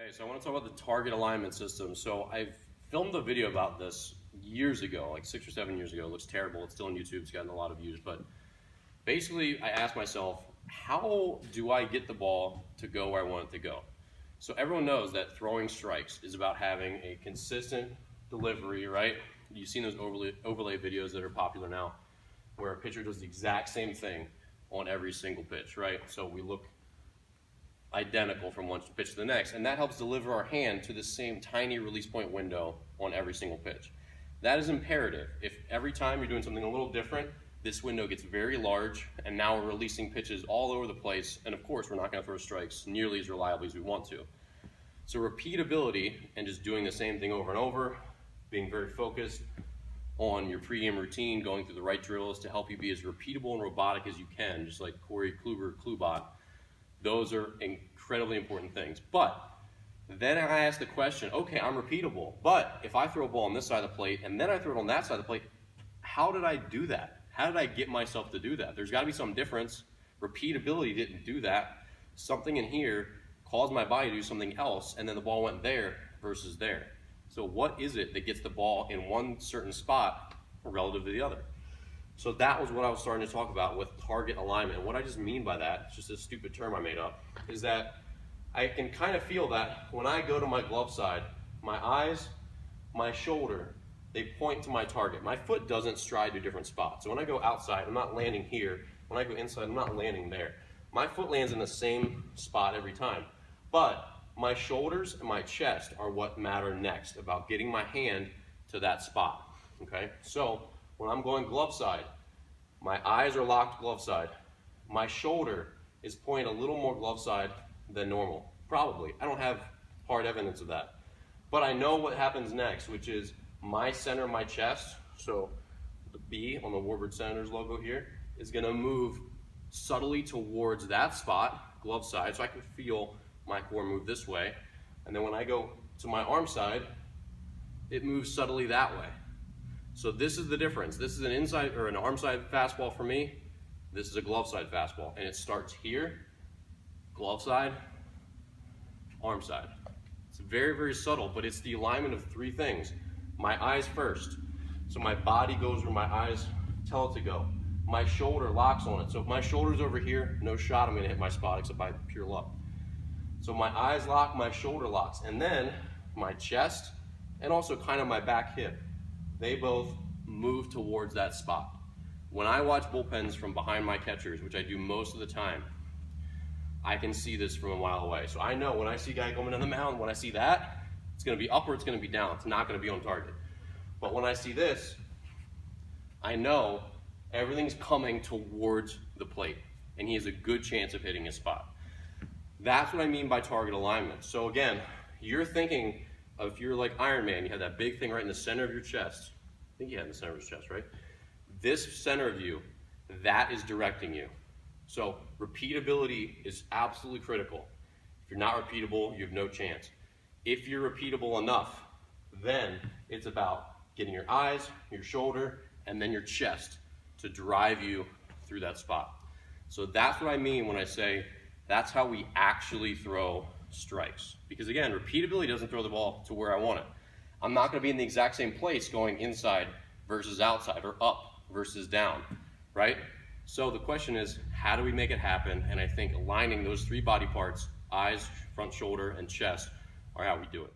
Okay, so I want to talk about the target alignment system. So I've filmed a video about this years ago, like 6 or 7 years ago. It looks terrible. It's still on YouTube. It's gotten a lot of views. But basically, I asked myself, how do I get the ball to go where I want it to go? So everyone knows that throwing strikes is about having a consistent delivery, right? You've seen those overlay videos that are popular now, where a pitcher does the exact same thing on every single pitch, right? So we look identical from one pitch to the next, and that helps deliver our hand to the same tiny release point window on every single pitch. That is imperative. If every time you're doing something a little different, this window gets very large, and now we're releasing pitches all over the place, and of course we're not going to throw strikes nearly as reliably as we want to. So repeatability and just doing the same thing over and over, being very focused on your pregame routine, going through the right drills to help you be as repeatable and robotic as you can, just like Corey Kluber, Klubot. Those are incredibly important things. But then I ask the question, okay, I'm repeatable, but if I throw a ball on this side of the plate and then I throw it on that side of the plate, how did I do that? How did I get myself to do that? There's got to be some difference. Repeatability didn't do that. Something in here caused my body to do something else, and then the ball went there versus there. So what is it that gets the ball in one certain spot relative to the other? So that was what I was starting to talk about with target alignment. And what I just mean by that, it's just a stupid term I made up, is that I can kind of feel that when I go to my glove side, my eyes, my shoulder, they point to my target. My foot doesn't stride to different spots. So when I go outside, I'm not landing here. When I go inside, I'm not landing there. My foot lands in the same spot every time. But my shoulders and my chest are what matter next about getting my hand to that spot, okay? So when I'm going glove side, my eyes are locked glove side. My shoulder is pointing a little more glove side than normal, probably. I don't have hard evidence of that. But I know what happens next, which is my center of my chest, so the B on the Warbird Senators logo here, is gonna move subtly towards that spot, glove side, so I can feel my core move this way. And then when I go to my arm side, it moves subtly that way. So this is the difference. This is an inside or an arm side fastball for me. This is a glove side fastball. And it starts here, glove side, arm side. It's very, very subtle, but it's the alignment of three things. My eyes first. So my body goes where my eyes tell it to go. My shoulder locks on it. So if my shoulder's over here, no shot I'm gonna hit my spot except by pure luck. So my eyes lock, my shoulder locks, and then my chest and also kind of my back hip, they both move towards that spot. When I watch bullpens from behind my catchers, which I do most of the time, I can see this from a mile away. So I know when I see a guy coming on the mound, when I see that, it's gonna be up or it's gonna be down. It's not gonna be on target. But when I see this, I know everything's coming towards the plate, and he has a good chance of hitting his spot. That's what I mean by target alignment. So again, you're thinking of, if you're like Iron Man, you have that big thing right in the center of your chest. I think you had in the center of his chest, right? This center of you, that is directing you. So repeatability is absolutely critical. If you're not repeatable, you have no chance. If you're repeatable enough, then it's about getting your eyes, your shoulder, and then your chest to drive you through that spot. So that's what I mean when I say that's how we actually throw strikes. Because again, repeatability doesn't throw the ball to where I want it. I'm not gonna be in the exact same place going inside versus outside or up versus down, right? So the question is, how do we make it happen? And I think aligning those three body parts, eyes, front shoulder, and chest, are how we do it.